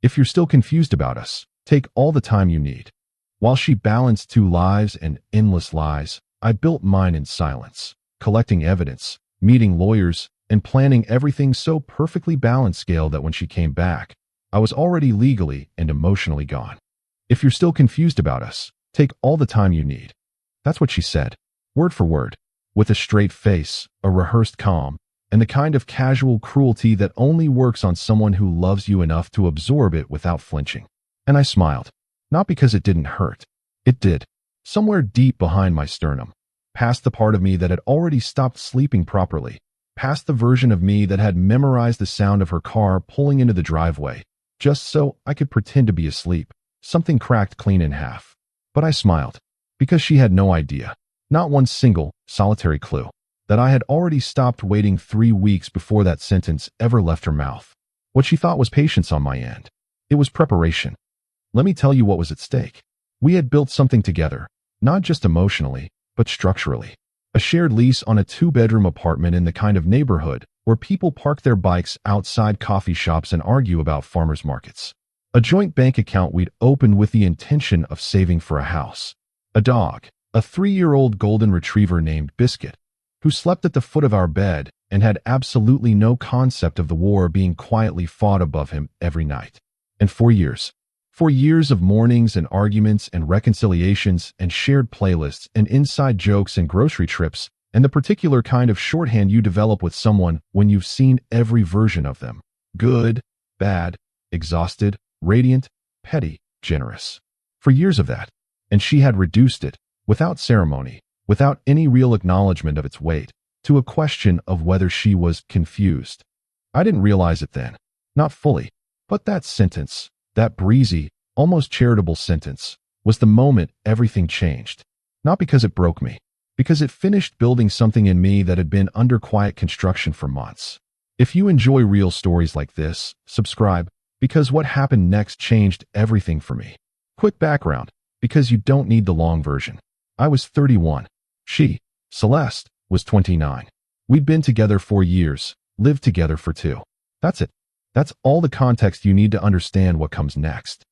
If you're still confused about us, take all the time you need. While she balanced two lives and endless lies, I built mine in silence, collecting evidence, meeting lawyers, and planning everything so perfectly balanced scale that when she came back, I was already legally and emotionally gone. If you're still confused about us, take all the time you need. That's what she said, word for word, with a straight face, a rehearsed calm, and the kind of casual cruelty that only works on someone who loves you enough to absorb it without flinching. And I smiled. Not because it didn't hurt. It did. Somewhere deep behind my sternum. Past the part of me that had already stopped sleeping properly. Past the version of me that had memorized the sound of her car pulling into the driveway, just so I could pretend to be asleep. Something cracked clean in half. But I smiled. Because she had no idea. Not one single, solitary clue. That I had already stopped waiting 3 weeks before that sentence ever left her mouth. What she thought was patience on my end. It was preparation. Let me tell you what was at stake. We had built something together, not just emotionally, but structurally. A shared lease on a 2-bedroom apartment in the kind of neighborhood where people park their bikes outside coffee shops and argue about farmers markets. A joint bank account we'd opened with the intention of saving for a house. A dog, a 3-year-old golden retriever named Biscuit, who slept at the foot of our bed and had absolutely no concept of the war being quietly fought above him every night. And 4 years. 4 years of mornings and arguments and reconciliations and shared playlists and inside jokes and grocery trips and the particular kind of shorthand you develop with someone when you've seen every version of them. Good, bad, exhausted, radiant, petty, generous. For years of that. And she had reduced it, without ceremony, without any real acknowledgement of its weight, to a question of whether she was confused. I didn't realize it then. Not fully. But that sentence, that breezy, almost charitable sentence, was the moment everything changed. Not because it broke me. Because it finished building something in me that had been under quiet construction for months. If you enjoy real stories like this, subscribe, because what happened next changed everything for me. Quick background, because you don't need the long version. I was 31. She, Celeste, was 29. We'd been together 4 years, lived together for 2. That's it. That's all the context you need to understand what comes next.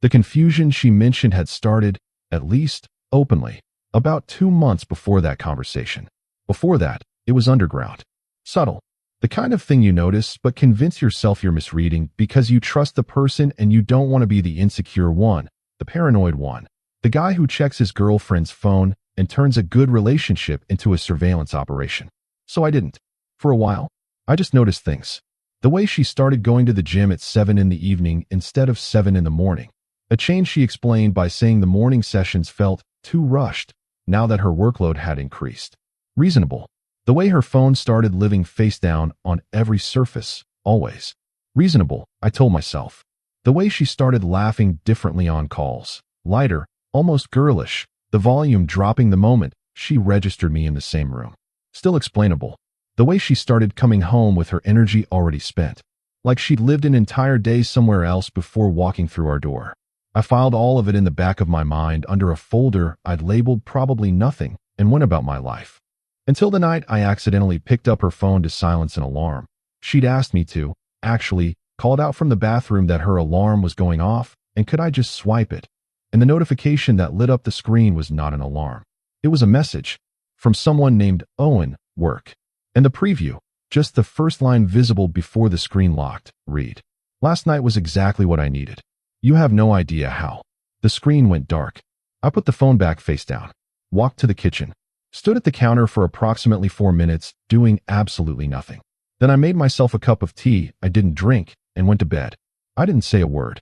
The confusion she mentioned had started, at least, openly, about 2 months before that conversation. Before that, it was underground. Subtle. The kind of thing you notice but convince yourself you're misreading because you trust the person and you don't want to be the insecure one, the paranoid one, the guy who checks his girlfriend's phone and turns a good relationship into a surveillance operation. So I didn't. For a while, I just noticed things. The way she started going to the gym at 7 in the evening instead of 7 in the morning. A change she explained by saying the morning sessions felt too rushed now that her workload had increased. Reasonable. The way her phone started living face down on every surface, always. Reasonable, I told myself. The way she started laughing differently on calls. Lighter, almost girlish, the volume dropping the moment she registered me in the same room. Still explainable. The way she started coming home with her energy already spent. Like she'd lived an entire day somewhere else before walking through our door. I filed all of it in the back of my mind under a folder I'd labeled probably nothing and went about my life. Until the night I accidentally picked up her phone to silence an alarm. She'd asked me to, actually, called out from the bathroom that her alarm was going off and could I just swipe it. And the notification that lit up the screen was not an alarm. It was a message from someone named Owen, work. And the preview, just the first line visible before the screen locked, read. Last night was exactly what I needed. You have no idea how. The screen went dark. I put the phone back face down, walked to the kitchen, stood at the counter for approximately 4 minutes, doing absolutely nothing. Then I made myself a cup of tea I didn't drink and went to bed. I didn't say a word.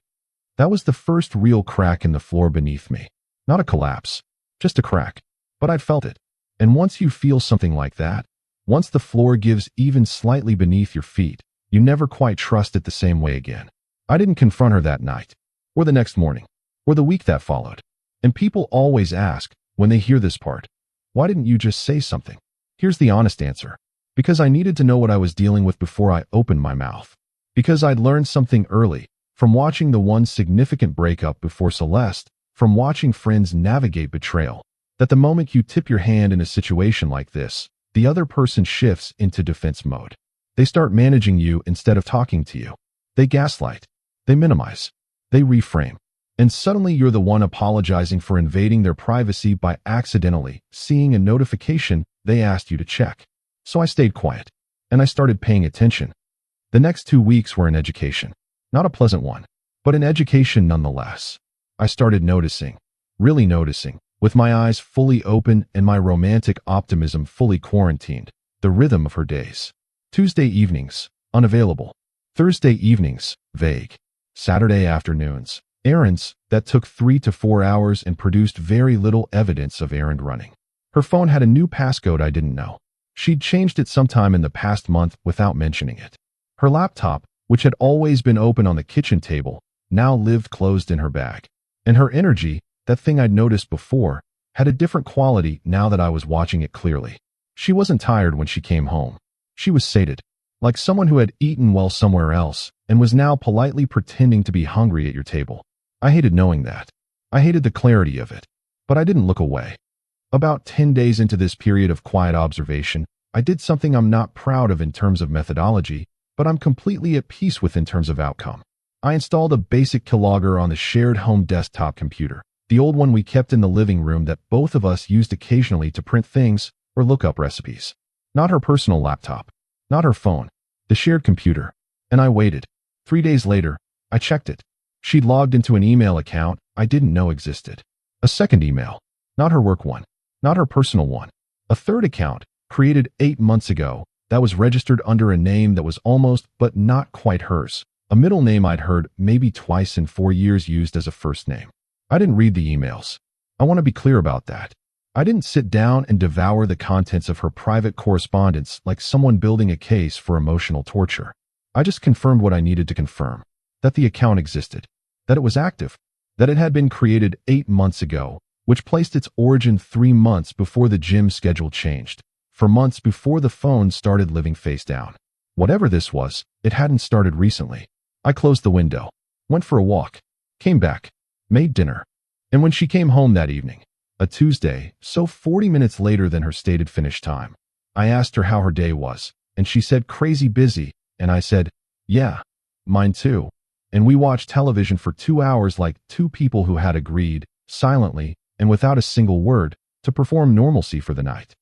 That was the first real crack in the floor beneath me. Not a collapse, just a crack. But I'd felt it. And once you feel something like that, once the floor gives even slightly beneath your feet, you never quite trust it the same way again. I didn't confront her that night, or the next morning, or the week that followed. And people always ask, when they hear this part, why didn't you just say something? Here's the honest answer. Because I needed to know what I was dealing with before I opened my mouth. Because I'd learned something early, from watching the one significant breakup before Celeste, from watching friends navigate betrayal, that the moment you tip your hand in a situation like this, the other person shifts into defense mode. They start managing you instead of talking to you. They gaslight. They minimize. They reframe. And suddenly you're the one apologizing for invading their privacy by accidentally seeing a notification they asked you to check. So I stayed quiet. And I started paying attention. The next 2 weeks were an education. Not a pleasant one, but an education nonetheless. I started noticing, really noticing, with my eyes fully open and my romantic optimism fully quarantined, the rhythm of her days. Tuesday evenings, unavailable. Thursday evenings, vague. Saturday afternoons, errands that took 3 to 4 hours and produced very little evidence of errand running. Her phone had a new passcode I didn't know. She'd changed it sometime in the past month without mentioning it. Her laptop, which had always been open on the kitchen table, now lived closed in her bag. And her energy, that thing I'd noticed before, had a different quality now that I was watching it clearly. She wasn't tired when she came home. She was sated, like someone who had eaten well somewhere else and was now politely pretending to be hungry at your table. I hated knowing that. I hated the clarity of it. But I didn't look away. About 10 days into this period of quiet observation, I did something I'm not proud of in terms of methodology, but I'm completely at peace with in terms of outcome. I installed a basic keylogger on the shared home desktop computer, the old one we kept in the living room that both of us used occasionally to print things or look up recipes. Not her personal laptop, not her phone, the shared computer. And I waited. 3 days later, I checked it. She'd logged into an email account I didn't know existed. A second email, not her work one, not her personal one. A third account, created 8 months ago, that was registered under a name that was almost but not quite hers. A middle name I'd heard maybe twice in 4 years used as a first name. I didn't read the emails. I want to be clear about that. I didn't sit down and devour the contents of her private correspondence like someone building a case for emotional torture. I just confirmed what I needed to confirm. That the account existed. That it was active. That it had been created 8 months ago, which placed its origin 3 months before the gym schedule changed. For months before the phone started living face down. Whatever this was, it hadn't started recently. I closed the window, went for a walk, came back, made dinner. And when she came home that evening, a Tuesday, so 40 minutes later than her stated finish time, I asked her how her day was, and she said crazy busy, and I said, yeah, mine too. And we watched television for 2 hours like two people who had agreed, silently, and without a single word, to perform normalcy for the night.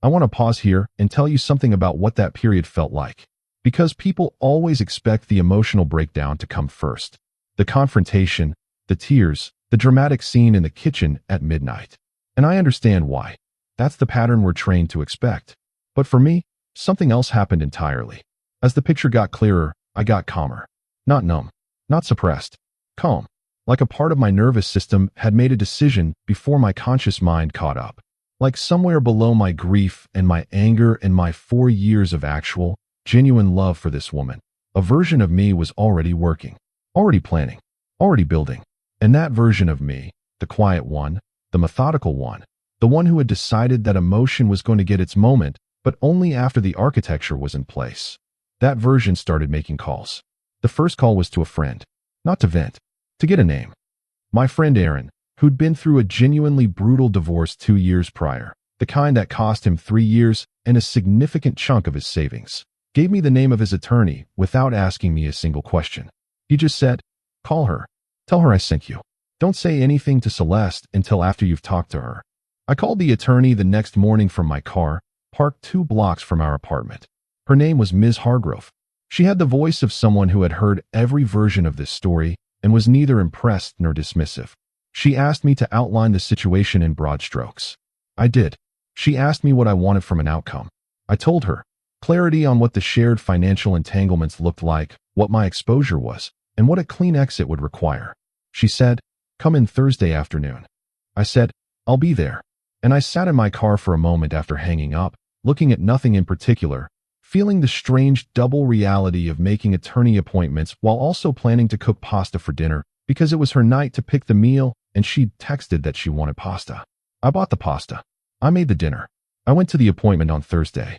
I want to pause here and tell you something about what that period felt like. Because people always expect the emotional breakdown to come first. The confrontation, the tears, the dramatic scene in the kitchen at midnight. And I understand why. That's the pattern we're trained to expect. But for me, something else happened entirely. As the picture got clearer, I got calmer. Not numb. Not suppressed. Calm. Like a part of my nervous system had made a decision before my conscious mind caught up. Like somewhere below my grief and my anger and my 4 years of actual, genuine love for this woman, a version of me was already working, already planning, already building. And that version of me, the quiet one, the methodical one, the one who had decided that emotion was going to get its moment, but only after the architecture was in place. That version started making calls. The first call was to a friend, not to vent, to get a name. My friend Aaron, who'd been through a genuinely brutal divorce 2 years prior, the kind that cost him 3 years and a significant chunk of his savings, gave me the name of his attorney without asking me a single question. He just said, call her. Tell her I sent you. Don't say anything to Celeste until after you've talked to her. I called the attorney the next morning from my car, parked 2 blocks from our apartment. Her name was Ms. Hargrove. She had the voice of someone who had heard every version of this story and was neither impressed nor dismissive. She asked me to outline the situation in broad strokes. I did. She asked me what I wanted from an outcome. I told her. Clarity on what the shared financial entanglements looked like, what my exposure was, and what a clean exit would require. She said, come in Thursday afternoon. I said, I'll be there. And I sat in my car for a moment after hanging up, looking at nothing in particular, feeling the strange double reality of making attorney appointments while also planning to cook pasta for dinner because it was her night to pick the meal and she'd texted that she wanted pasta. I bought the pasta. I made the dinner. I went to the appointment on Thursday.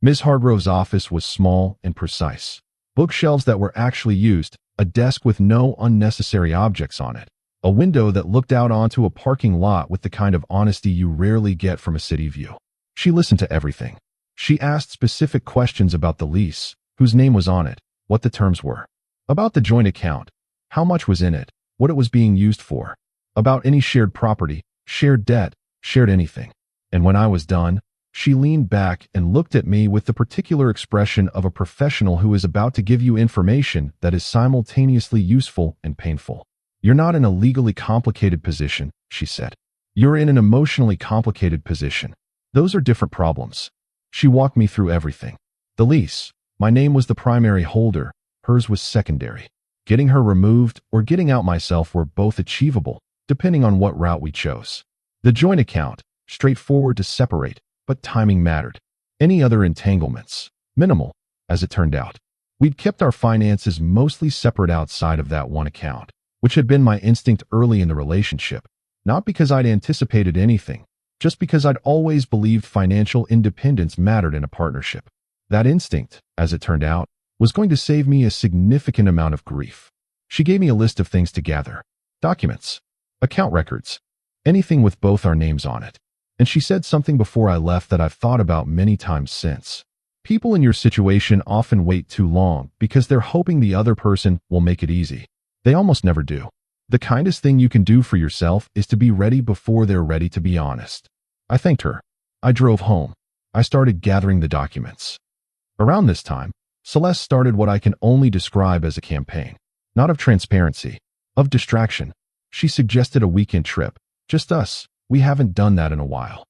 Ms. Hargrove's office was small and precise. Bookshelves that were actually used, a desk with no unnecessary objects on it, a window that looked out onto a parking lot with the kind of honesty you rarely get from a city view. She listened to everything. She asked specific questions about the lease, whose name was on it, what the terms were, about the joint account, how much was in it, what it was being used for, about any shared property, shared debt, shared anything. And when I was done, she leaned back and looked at me with the particular expression of a professional who is about to give you information that is simultaneously useful and painful. You're not in a legally complicated position, she said. You're in an emotionally complicated position. Those are different problems. She walked me through everything. The lease. My name was the primary holder. Hers was secondary. Getting her removed or getting out myself were both achievable, depending on what route we chose. The joint account. Straightforward to separate, but timing mattered. Any other entanglements? Minimal, as it turned out. We'd kept our finances mostly separate outside of that one account, which had been my instinct early in the relationship, not because I'd anticipated anything, just because I'd always believed financial independence mattered in a partnership. That instinct, as it turned out, was going to save me a significant amount of grief. She gave me a list of things to gather. Documents, account records, anything with both our names on it. And she said something before I left that I've thought about many times since. People in your situation often wait too long because they're hoping the other person will make it easy. They almost never do. The kindest thing you can do for yourself is to be ready before they're ready to be honest. I thanked her. I drove home. I started gathering the documents. Around this time, Celeste started what I can only describe as a campaign. Not of transparency, of distraction. She suggested a weekend trip. Just us. We haven't done that in a while.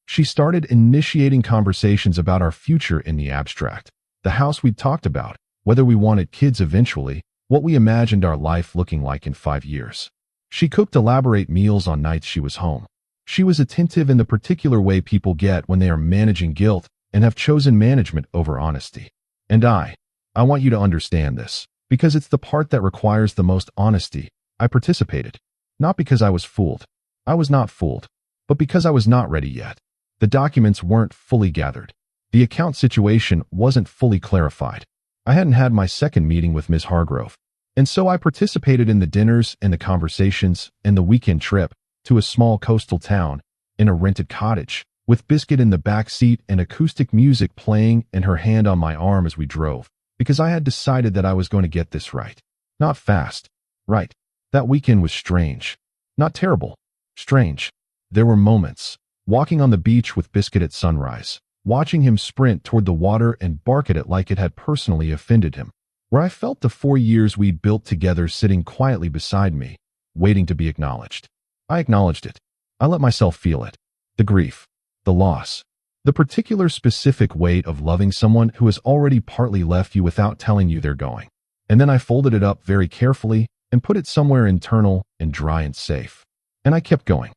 She started initiating conversations about our future in the abstract. The house we'd talked about, whether we wanted kids eventually, what we imagined our life looking like in 5 years. She cooked elaborate meals on nights she was home. She was attentive in the particular way people get when they are managing guilt and have chosen management over honesty. And I want you to understand this, because it's the part that requires the most honesty. I participated. Not because I was fooled. I was not fooled, but because I was not ready yet. The documents weren't fully gathered. The account situation wasn't fully clarified. I hadn't had my second meeting with Ms. Hargrove, and so I participated in the dinners and the conversations and the weekend trip to a small coastal town in a rented cottage, with Biscuit in the back seat and acoustic music playing and her hand on my arm as we drove, because I had decided that I was going to get this right. Not fast. Right. That weekend was strange. Not terrible. Strange. There were moments. Walking on the beach with Biscuit at sunrise, watching him sprint toward the water and bark at it like it had personally offended him, where I felt the 4 years we'd built together sitting quietly beside me, waiting to be acknowledged. I acknowledged it. I let myself feel it. The grief. The loss. The particular specific weight of loving someone who has already partly left you without telling you they're going. And then I folded it up very carefully and put it somewhere internal and dry and safe. And I kept going.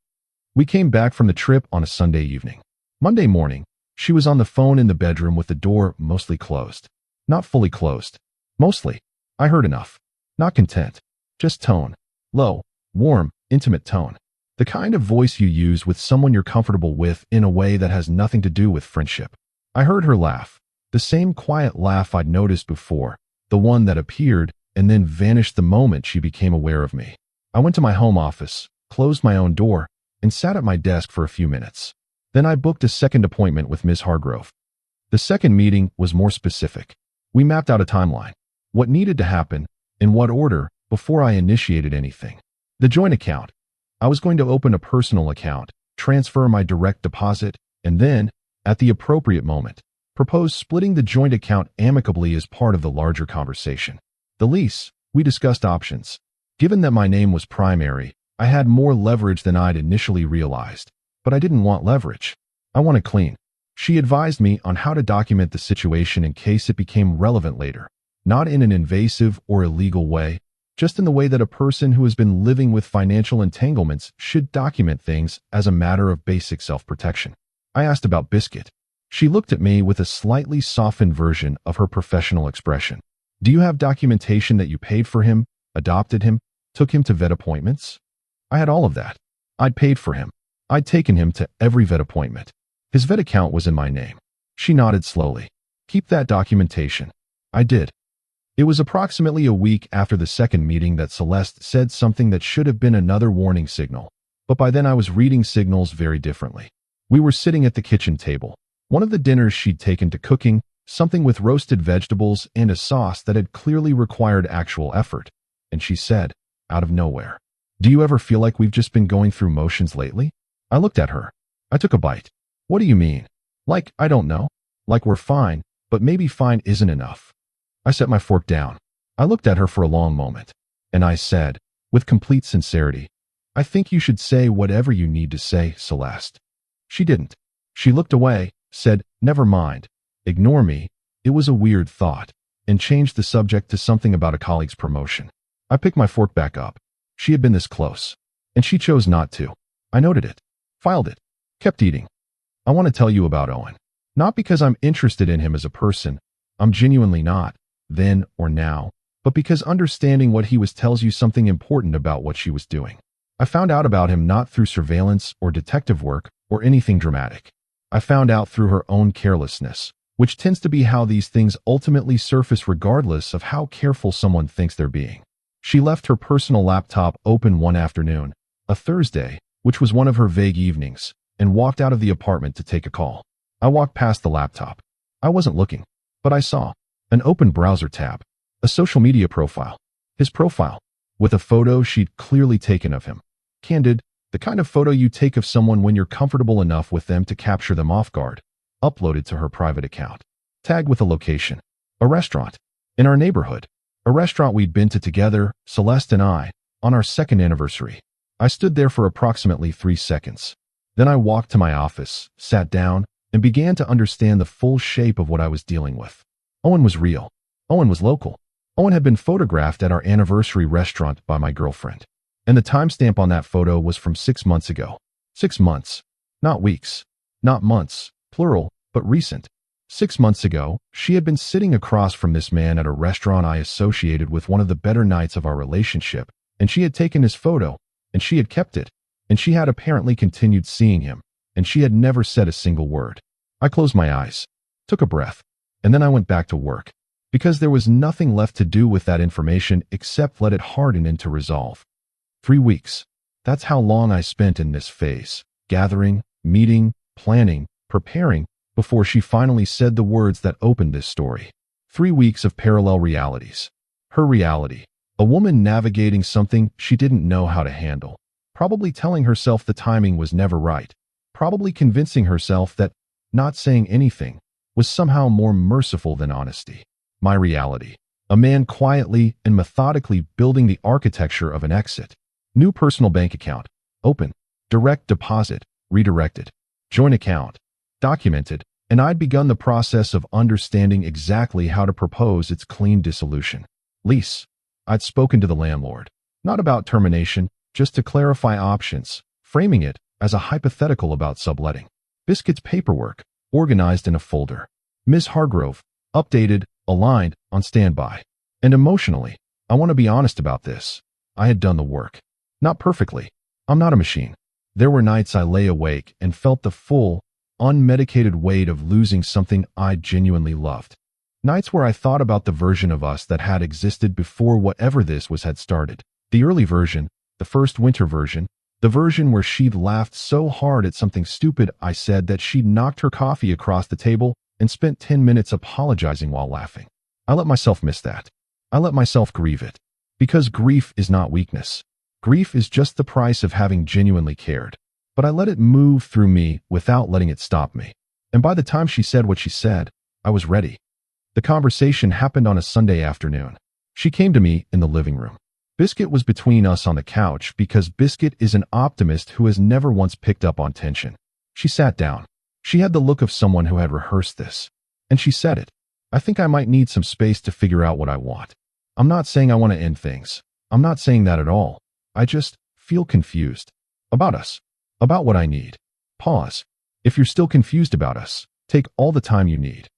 We came back from the trip on a Sunday evening. Monday morning, she was on the phone in the bedroom with the door mostly closed. Not fully closed. Mostly. I heard enough. Not content. Just tone. Low, warm, intimate tone. The kind of voice you use with someone you're comfortable with in a way that has nothing to do with friendship. I heard her laugh. The same quiet laugh I'd noticed before. The one that appeared and then vanished the moment she became aware of me. I went to my home office, closed my own door, and sat at my desk for a few minutes. Then I booked a second appointment with Ms. Hargrove. The second meeting was more specific. We mapped out a timeline. What needed to happen, in what order, before I initiated anything. The joint account. I was going to open a personal account, transfer my direct deposit, and then, at the appropriate moment, propose splitting the joint account amicably as part of the larger conversation. The lease. We discussed options. Given that my name was primary, I had more leverage than I'd initially realized, but I didn't want leverage. I wanted clean. She advised me on how to document the situation in case it became relevant later, not in an invasive or illegal way, just in the way that a person who has been living with financial entanglements should document things as a matter of basic self-protection. I asked about Biscuit. She looked at me with a slightly softened version of her professional expression. Do you have documentation that you paid for him, adopted him, took him to vet appointments? I had all of that. I'd paid for him. I'd taken him to every vet appointment. His vet account was in my name. She nodded slowly. Keep that documentation. I did. It was approximately a week after the second meeting that Celeste said something that should have been another warning signal, but by then I was reading signals very differently. We were sitting at the kitchen table. One of the dinners she'd taken to cooking, something with roasted vegetables and a sauce that had clearly required actual effort. and she said, out of nowhere, "Do you ever feel like we've just been going through motions lately?" I looked at her. I took a bite. "What do you mean?" "Like, I don't know. Like we're fine, but maybe fine isn't enough." I set my fork down. I looked at her for a long moment, and I said, with complete sincerity, "I think you should say whatever you need to say, Celeste." She didn't. She looked away, said, "Never mind. Ignore me. It was a weird thought," and changed the subject to something about a colleague's promotion. I picked my fork back up. She had been this close, and she chose not to. I noted it, filed it, kept eating. "I want to tell you about Owen. Not because I'm interested in him as a person. I'm genuinely not, then or now, but because understanding what he was tells you something important about what she was doing. I found out about him not through surveillance or detective work or anything dramatic. I found out through her own carelessness, which tends to be how these things ultimately surface regardless of how careful someone thinks they're being. She left her personal laptop open one afternoon, a Thursday, which was one of her vague evenings, and walked out of the apartment to take a call. I walked past the laptop. I wasn't looking, but I saw an open browser tab, a social media profile, his profile, with a photo she'd clearly taken of him. Candid, the kind of photo you take of someone when you're comfortable enough with them to capture them off guard, uploaded to her private account. Tagged with a location, a restaurant, in our neighborhood, a restaurant we'd been to together, Celeste and I, on our second anniversary. I stood there for approximately 3 seconds. Then I walked to my office, sat down, and began to understand the full shape of what I was dealing with. Owen was real. Owen was local. Owen had been photographed at our anniversary restaurant by my girlfriend. And the timestamp on that photo was from 6 months ago. 6 months. Not weeks. Not months, plural, but recent. 6 months ago, she had been sitting across from this man at a restaurant I associated with one of the better nights of our relationship, and she had taken his photo, and she had kept it, and she had apparently continued seeing him, and she had never said a single word. I closed my eyes, took a breath, and then I went back to work, because there was nothing left to do with that information except let it harden into resolve. 3 weeks. That's how long I spent in this phase, gathering, meeting, planning, preparing, before she finally said the words that opened this story. 3 weeks of parallel realities. Her reality, a woman navigating something she didn't know how to handle, probably telling herself the timing was never right, probably convincing herself that not saying anything was somehow more merciful than honesty. My reality, a man quietly and methodically building the architecture of an exit. New personal bank account, open, direct deposit, redirected, joint account, documented, and I'd begun the process of understanding exactly how to propose its clean dissolution. Lease. I'd spoken to the landlord, not about termination, just to clarify options, framing it as a hypothetical about subletting. Biscuit's paperwork, organized in a folder. Ms. Hargrove, updated, aligned, on standby. And emotionally, I want to be honest about this. I had done the work. Not perfectly. I'm not a machine. There were nights I lay awake and felt the full, unmedicated weight of losing something I genuinely loved. Nights where I thought about the version of us that had existed before whatever this was had started. The early version, the first winter version, the version where she'd laughed so hard at something stupid I said that she'd knocked her coffee across the table and spent 10 minutes apologizing while laughing. I let myself miss that. I let myself grieve it. Because grief is not weakness. Grief is just the price of having genuinely cared. But I let it move through me without letting it stop me. And by the time she said what she said, I was ready. The conversation happened on a Sunday afternoon. She came to me in the living room. Biscuit was between us on the couch because Biscuit is an optimist who has never once picked up on tension. She sat down. She had the look of someone who had rehearsed this. And she said it. "I think I might need some space to figure out what I want. I'm not saying I want to end things. I'm not saying that at all. I just feel confused. About us. About what I need." Pause. "If you're still confused about us, take all the time you need."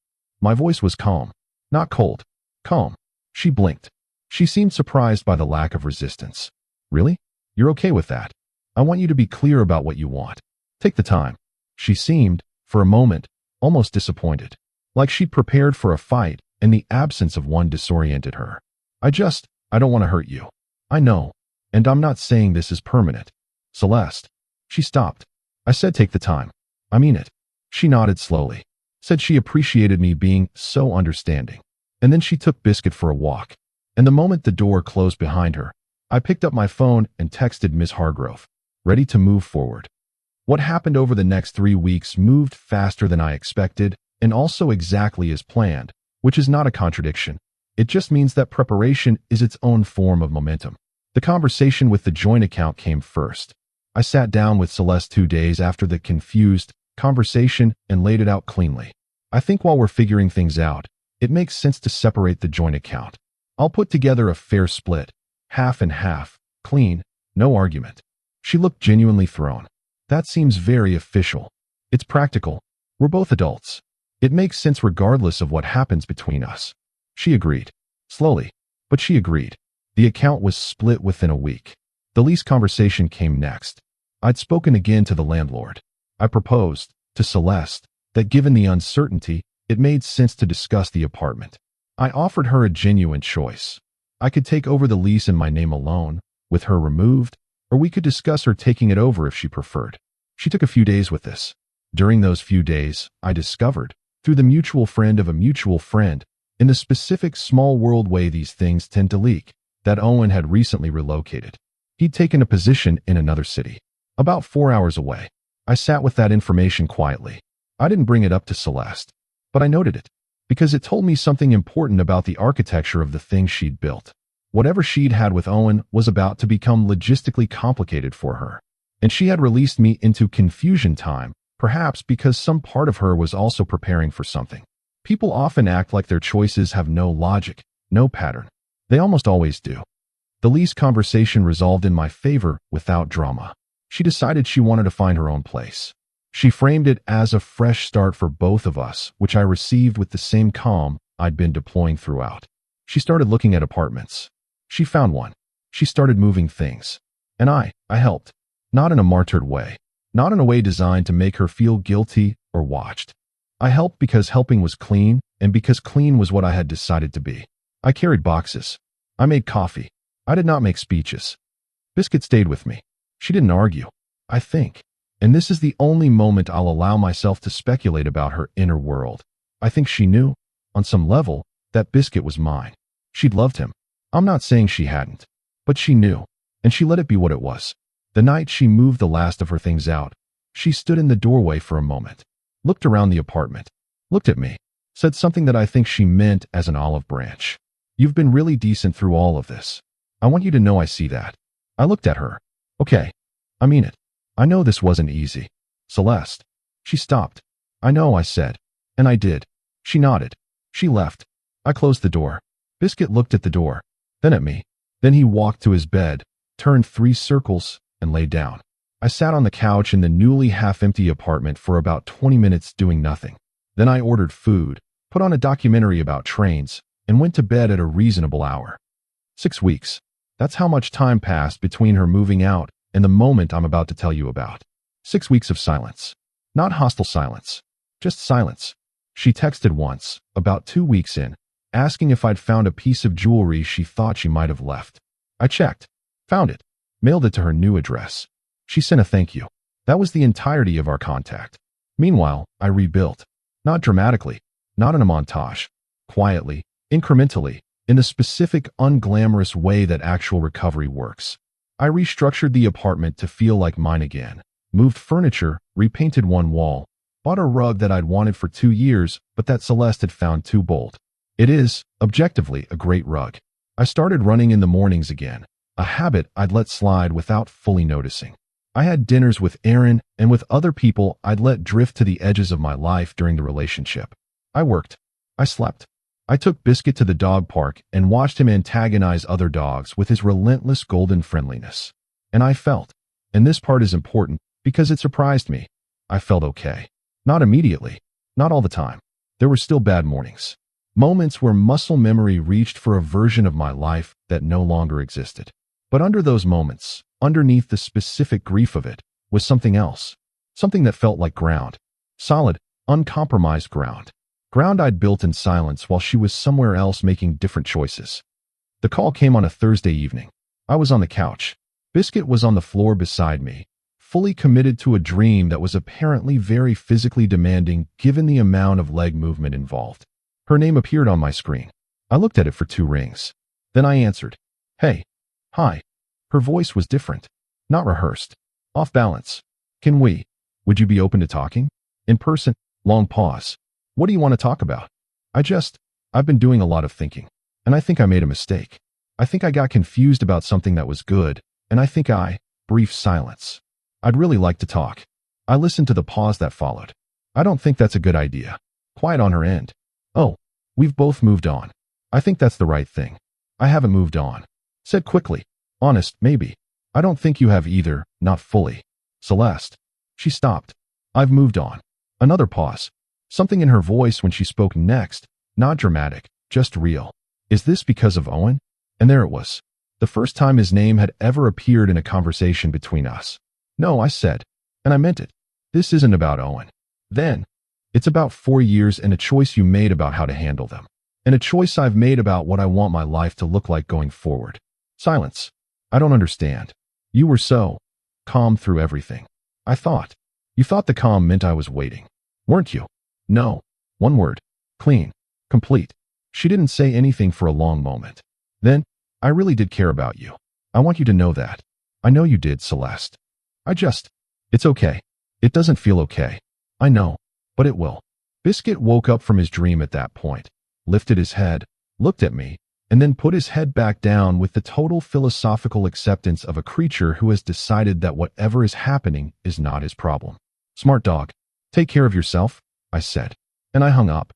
My voice was calm, not cold. Calm. She blinked. She seemed surprised by the lack of resistance. "Really? You're okay with that? I want you to be clear about what you want. Take the time." She seemed, for a moment, almost disappointed. Like she'd prepared for a fight and the absence of one disoriented her. I don't want to hurt you. I know. And I'm not saying this is permanent. Celeste." She stopped. I said, "Take the time. I mean it." She nodded slowly. Said she appreciated me being so understanding. And then she took Biscuit for a walk. And the moment the door closed behind her, I picked up my phone and texted Miss Hargrove, ready to move forward. What happened over the next 3 weeks moved faster than I expected, and also exactly as planned, which is not a contradiction. It just means that preparation is its own form of momentum. The conversation with the joint account came first. I sat down with Celeste 2 days after the confused conversation and laid it out cleanly. I think while we're figuring things out, it makes sense to separate the joint account. I'll put together a fair split, half and half, clean, no argument. She looked genuinely thrown. That seems very official. It's practical. We're both adults. It makes sense regardless of what happens between us. She agreed. Slowly, but she agreed. The account was split within a week. The lease conversation came next. I'd spoken again to the landlord. I proposed, to Celeste, that given the uncertainty, it made sense to discuss the apartment. I offered her a genuine choice. I could take over the lease in my name alone, with her removed, or we could discuss her taking it over if she preferred. She took a few days with this. During those few days, I discovered, through the mutual friend of a mutual friend, in the specific small world way these things tend to leak, that Owen had recently relocated. He'd taken a position in another city, about 4 hours away. I sat with that information quietly. I didn't bring it up to Celeste, but I noted it, because it told me something important about the architecture of the thing she'd built. Whatever she'd had with Owen was about to become logistically complicated for her, and she had released me into confusion time, perhaps because some part of her was also preparing for something. People often act like their choices have no logic, no pattern. They almost always do. The lease conversation resolved in my favor without drama. She decided she wanted to find her own place. She framed it as a fresh start for both of us, which I received with the same calm I'd been deploying throughout. She started looking at apartments. She found one. She started moving things. And I helped. Not in a martyred way. Not in a way designed to make her feel guilty or watched. I helped because helping was clean, and because clean was what I had decided to be. I carried boxes. I made coffee. I did not make speeches. Biscuit stayed with me. She didn't argue, I think. And this is the only moment I'll allow myself to speculate about her inner world. I think she knew, on some level, that Biscuit was mine. She'd loved him. I'm not saying she hadn't. But she knew, and she let it be what it was. The night she moved the last of her things out, she stood in the doorway for a moment, looked around the apartment, looked at me, said something that I think she meant as an olive branch. You've been really decent through all of this. I want you to know I see that. I looked at her. Okay. I mean it. I know this wasn't easy. Celeste. She stopped. I know, I said. And I did. She nodded. She left. I closed the door. Biscuit looked at the door, then at me. Then he walked to his bed, turned 3 circles, and lay down. I sat on the couch in the newly half-empty apartment for about 20 minutes doing nothing. Then I ordered food, put on a documentary about trains, and went to bed at a reasonable hour. 6 weeks. That's how much time passed between her moving out and the moment I'm about to tell you about. 6 weeks of silence. Not hostile silence. Just silence. She texted once, about 2 weeks in, asking if I'd found a piece of jewelry she thought she might have left. I checked. Found it. Mailed it to her new address. She sent a thank you. That was the entirety of our contact. Meanwhile, I rebuilt. Not dramatically. Not in a montage. Quietly, incrementally, in the specific, unglamorous way that actual recovery works. I restructured the apartment to feel like mine again. Moved furniture, repainted one wall, bought a rug that I'd wanted for 2 years, but that Celeste had found too bold. It is, objectively, a great rug. I started running in the mornings again, a habit I'd let slide without fully noticing. I had dinners with Aaron and with other people I'd let drift to the edges of my life during the relationship. I worked. I slept. I took Biscuit to the dog park and watched him antagonize other dogs with his relentless golden friendliness. And I felt, and this part is important because it surprised me, I felt okay. Not immediately. Not all the time. There were still bad mornings. Moments where muscle memory reached for a version of my life that no longer existed. But under those moments, underneath the specific grief of it, was something else. Something that felt like ground. Solid, uncompromised ground. Ground I'd built in silence while she was somewhere else making different choices. The call came on a Thursday evening. I was on the couch. Biscuit was on the floor beside me, fully committed to a dream that was apparently very physically demanding given the amount of leg movement involved. Her name appeared on my screen. I looked at it for 2 rings. Then I answered, "Hey. Hi." Her voice was different. Not rehearsed. Off balance. Would you be open to talking? In person? Long pause. What do you want to talk about? I've been doing a lot of thinking. And I think I made a mistake. I think I got confused about something that was good. And I think brief silence. I'd really like to talk. I listened to the pause that followed. I don't think that's a good idea. Quiet on her end. Oh, we've both moved on. I think that's the right thing. I haven't moved on. Said quickly. Honest, maybe. I don't think you have either, not fully. Celeste. She stopped. I've moved on. Another pause. Something in her voice when she spoke next, not dramatic, just real. Is this because of Owen? And there it was. The first time his name had ever appeared in a conversation between us. No, I said. And I meant it. This isn't about Owen. Then. It's about 4 years and a choice you made about how to handle them. And a choice I've made about what I want my life to look like going forward. Silence. I don't understand. You were so calm through everything. I thought. You thought the calm meant I was waiting. Weren't you? No. One word. Clean. Complete. She didn't say anything for a long moment. Then, I really did care about you. I want you to know that. I know you did, Celeste. It's okay. It doesn't feel okay. I know. But it will. Biscuit woke up from his dream at that point, lifted his head, looked at me, and then put his head back down with the total philosophical acceptance of a creature who has decided that whatever is happening is not his problem. Smart dog. Take care of yourself, I said. And I hung up.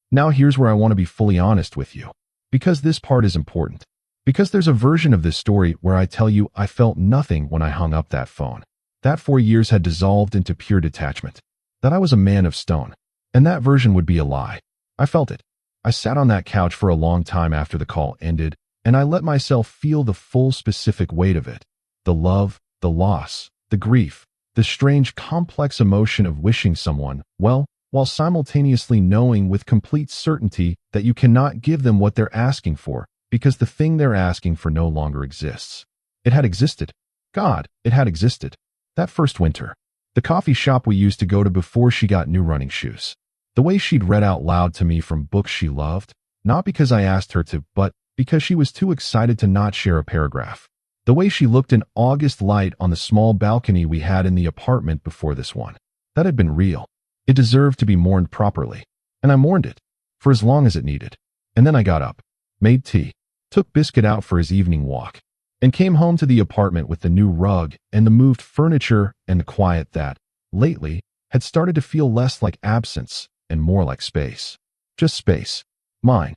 Now here's where I want to be fully honest with you. Because this part is important. Because there's a version of this story where I tell you I felt nothing when I hung up that phone. That 4 years had dissolved into pure detachment. That I was a man of stone. And that version would be a lie. I felt it. I sat on that couch for a long time after the call ended, and I let myself feel the full specific weight of it. The love, the loss, the grief, the strange complex emotion of wishing someone well, while simultaneously knowing with complete certainty that you cannot give them what they're asking for, because the thing they're asking for no longer exists. It had existed. God, it had existed. That first winter. The coffee shop we used to go to before she got new running shoes. The way she'd read out loud to me from books she loved, not because I asked her to, but because she was too excited to not share a paragraph. The way she looked in August light on the small balcony we had in the apartment before this one. That had been real. It deserved to be mourned properly. And I mourned it. For as long as it needed. And then I got up, made tea, took Biscuit out for his evening walk, and came home to the apartment with the new rug and the moved furniture and the quiet that, lately, had started to feel less like absence and more like space. Just space. Mine.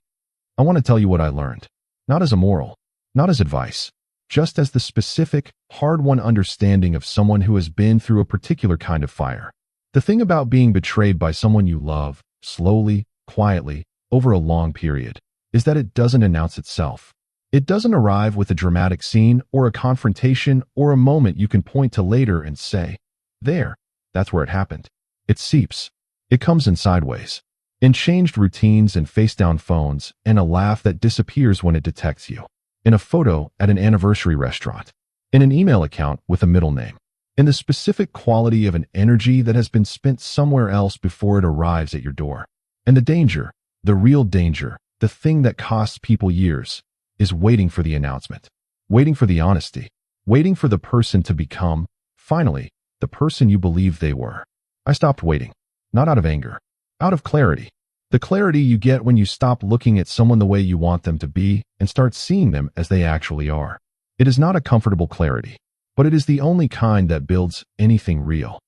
I want to tell you what I learned. Not as a moral. Not as advice. Just as the specific, hard-won understanding of someone who has been through a particular kind of fire. The thing about being betrayed by someone you love, slowly, quietly, over a long period, is that it doesn't announce itself. It doesn't arrive with a dramatic scene or a confrontation or a moment you can point to later and say, there, that's where it happened. It seeps. It comes in sideways. In changed routines and face-down phones, and a laugh that disappears when it detects you. In a photo at an anniversary restaurant. In an email account with a middle name. In the specific quality of an energy that has been spent somewhere else before it arrives at your door. And the danger, the real danger, the thing that costs people years, is waiting for the announcement. Waiting for the honesty. Waiting for the person to become, finally, the person you believe they were. I stopped waiting. Not out of anger. Out of clarity. The clarity you get when you stop looking at someone the way you want them to be and start seeing them as they actually are. It is not a comfortable clarity, but it is the only kind that builds anything real.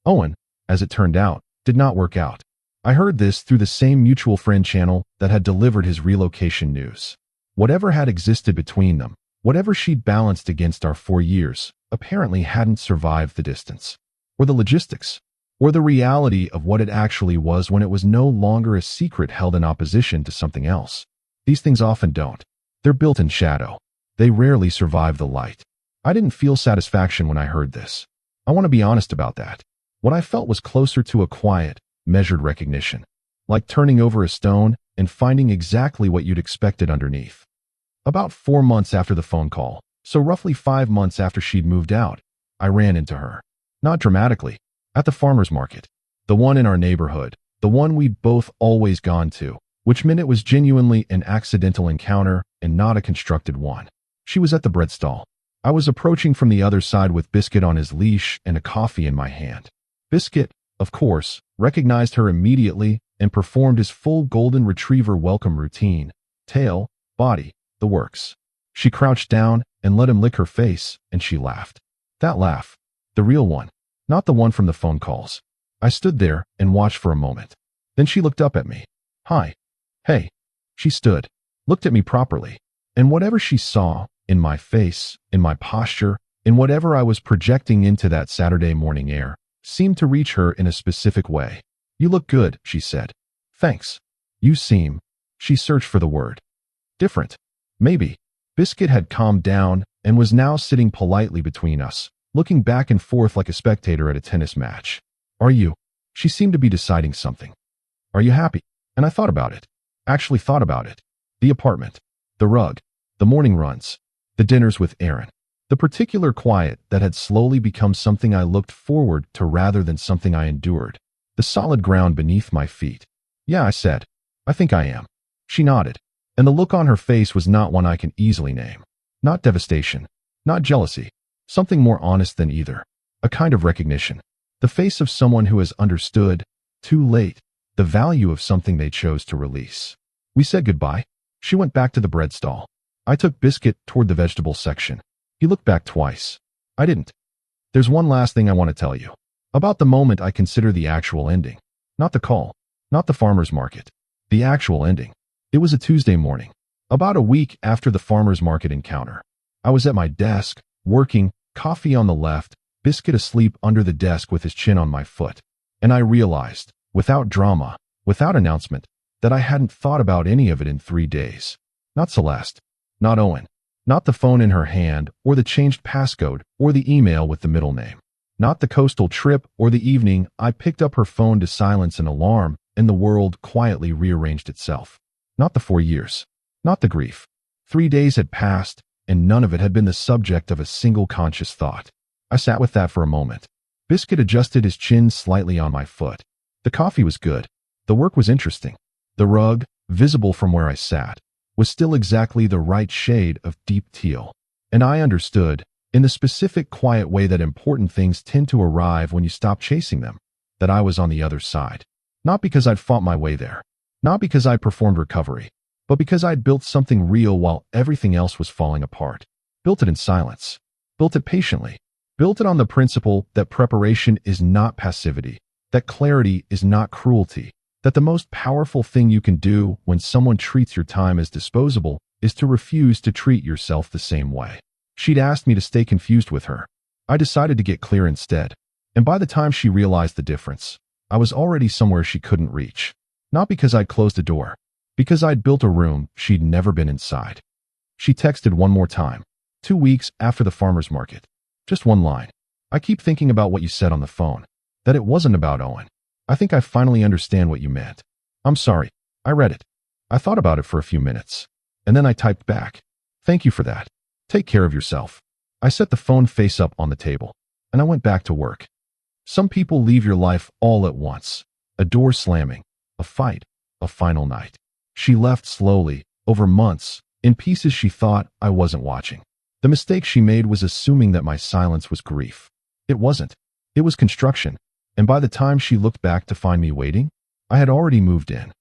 Owen, as it turned out, did not work out. I heard this through the same mutual friend channel that had delivered his relocation news. Whatever had existed between them, whatever she'd balanced against our 4 years, apparently hadn't survived the distance. Or the logistics. Or the reality of what it actually was when it was no longer a secret held in opposition to something else. These things often don't. They're built in shadow. They rarely survive the light. I didn't feel satisfaction when I heard this. I want to be honest about that. What I felt was closer to a quiet, measured recognition. Like turning over a stone and finding exactly what you'd expected underneath. About 4 months after the phone call, so roughly 5 months after she'd moved out, I ran into her. Not dramatically. At the farmer's market. The one in our neighborhood. The one we'd both always gone to. Which meant it was genuinely an accidental encounter, and not a constructed one. She was at the bread stall. I was approaching from the other side with Biscuit on his leash and a coffee in my hand. Biscuit, of course, recognized her immediately and performed his full golden retriever welcome routine. Tail, body, the works. She crouched down and let him lick her face, and she laughed. That laugh. The real one. Not the one from the phone calls. I stood there and watched for a moment. Then she looked up at me. Hi. Hey. She stood, looked at me properly, and whatever she saw, in my face, in my posture, in whatever I was projecting into that Saturday morning air, seemed to reach her in a specific way. You look good, she said. Thanks. You seem. She searched for the word. Different. Maybe. Biscuit had calmed down and was now sitting politely between us, looking back and forth like a spectator at a tennis match. Are you? She seemed to be deciding something. Are you happy? And I thought about it. Actually thought about it. The apartment. The rug. The morning runs. The dinners with Aaron. The particular quiet that had slowly become something I looked forward to rather than something I endured. The solid ground beneath my feet. Yeah, I said. I think I am. She nodded. And the look on her face was not one I can easily name. Not devastation. Not jealousy. Something more honest than either. A kind of recognition. The face of someone who has understood, too late, the value of something they chose to release. We said goodbye. She went back to the bread stall. I took Biscuit toward the vegetable section. He looked back twice. I didn't. There's one last thing I want to tell you. About the moment I consider the actual ending. Not the call. Not the farmer's market. The actual ending. It was a Tuesday morning. About a week after the farmer's market encounter. I was at my desk, working, coffee on the left, Biscuit asleep under the desk with his chin on my foot. And I realized, without drama, without announcement, that I hadn't thought about any of it in 3 days. Not Celeste. Not Owen. Not the phone in her hand, or the changed passcode, or the email with the middle name. Not the coastal trip, or the evening I picked up her phone to silence an alarm, and the world quietly rearranged itself. Not the 4 years. Not the grief. 3 days had passed, and none of it had been the subject of a single conscious thought. I sat with that for a moment. Biscuit adjusted his chin slightly on my foot. The coffee was good. The work was interesting. The rug, visible from where I sat, was still exactly the right shade of deep teal. And I understood, in the specific quiet way that important things tend to arrive when you stop chasing them, that I was on the other side. Not because I'd fought my way there. Not because I performed recovery, but because I'd built something real while everything else was falling apart. Built it in silence. Built it patiently. Built it on the principle that preparation is not passivity, that clarity is not cruelty, that the most powerful thing you can do when someone treats your time as disposable is to refuse to treat yourself the same way. She'd asked me to stay confused with her. I decided to get clear instead, and by the time she realized the difference, I was already somewhere she couldn't reach. Not because I'd closed a door, because I'd built a room she'd never been inside. She texted one more time, 2 weeks after the farmer's market. Just one line. I keep thinking about what you said on the phone, that it wasn't about Owen. I think I finally understand what you meant. I'm sorry. I read it. I thought about it for a few minutes, and then I typed back. Thank you for that. Take care of yourself. I set the phone face up on the table, and I went back to work. Some people leave your life all at once. A door slamming. A fight, a final night. She left slowly, over months, in pieces she thought I wasn't watching. The mistake she made was assuming that my silence was grief. It wasn't. It was construction, and by the time she looked back to find me waiting, I had already moved in.